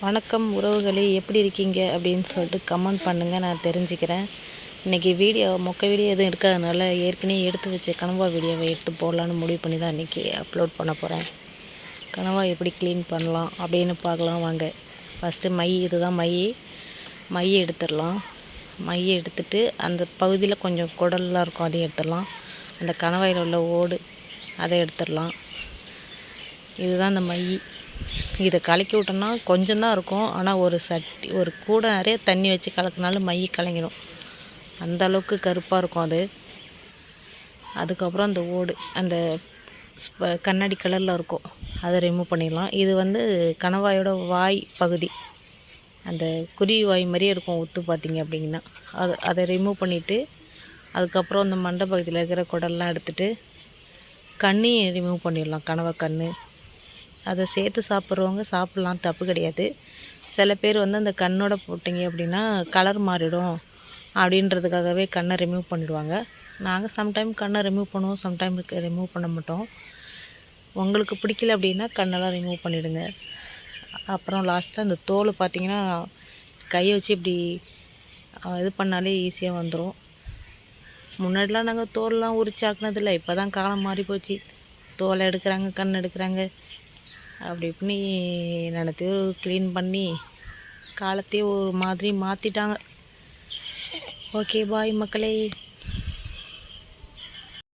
வணக்கம் உறவுகளே, எப்படி இருக்கீங்க அப்படின்னு சொல்லிட்டு கமெண்ட் பண்ணுங்கள், நான் தெரிஞ்சுக்கிறேன். இன்றைக்கி மொக்க வீடியோ எதுவும் எடுக்காதனால ஏற்கனவே எடுத்து வச்ச கனவா வீடியோவை எடுத்து போடலான்னு முடிவு பண்ணி தான் இன்றைக்கி அப்லோட் பண்ண போகிறேன். கனவா எப்படி க்ளீன் பண்ணலாம் அப்படின்னு பார்க்கலாம் வாங்க. ஃபஸ்ட்டு இதுதான் மை எடுத்துடலாம். மையை எடுத்துட்டு அந்த பகுதியில் கொஞ்சம் குடல்லாம் இருக்கும், அதையும் எடுத்துடலாம். அந்த கணவாயில் உள்ள ஓடு அதை எடுத்துடலாம். இதுதான் அந்த மை. இதை கலக்கி விட்டோன்னா கொஞ்சம் தான் இருக்கும், ஆனால் ஒரு கூடை நிறைய தண்ணி வச்சு கலக்கினாலும் மை கலங்கிடும். அந்த அளவுக்கு கருப்பாக இருக்கும் அது. அதுக்கப்புறம் அந்த ஓடு அந்த கண்ணாடி கலரில் இருக்கும், அதை ரிமூவ் பண்ணிடலாம். இது கணவாயோட வாய் பகுதி, அந்த குருவி வாய் மாதிரியே இருக்கும் உத்து பார்த்திங்க அப்படிங்கன்னா. அதை ரிமூவ் பண்ணிவிட்டு அதுக்கப்புறம் அந்த மண்டை பகுதியில் இருக்கிற குடல்லாம் எடுத்துகிட்டு கண்ணையும் ரிமூவ் பண்ணிடலாம். கனவா கண் அதை சேர்த்து சாப்பிட்றவங்க சாப்பிட்லாம், தப்பு கிடையாது. சில பேர் அந்த கண்ணோட போட்டிங்க அப்படின்னா கலர் மாறிடும் அப்படின்றதுக்காகவே கண்ணை ரிமூவ் பண்ணிவிடுவாங்க. நாங்கள் சம்டைம் கண்ணை ரிமூவ் பண்ணுவோம், சம்டைம் ரிமூவ் பண்ண மாட்டோம். உங்களுக்கு பிடிக்கல அப்படின்னா கண்ணெல்லாம் ரிமூவ் பண்ணிவிடுங்க. அப்புறம் லாஸ்ட்டாக அந்த தோல் பார்த்திங்கன்னா கையை வச்சு இப்படி இது பண்ணாலே ஈஸியாக வந்துடும். முன்னாடிலாம் நாங்கள் தோல்லாம் உரிச்சு ஆக்குனதில்லை, இப்போ தான் காலம் மாறி போச்சு. தோலை எடுக்கிறாங்க, கண் எடுக்கிறாங்க, அப்படி இப்படி நினைத்தையும் க்ளீன் பண்ணி காலத்தையே ஒரு மாதிரி மாற்றிட்டாங்க. ஓகே, பாய் மக்களே.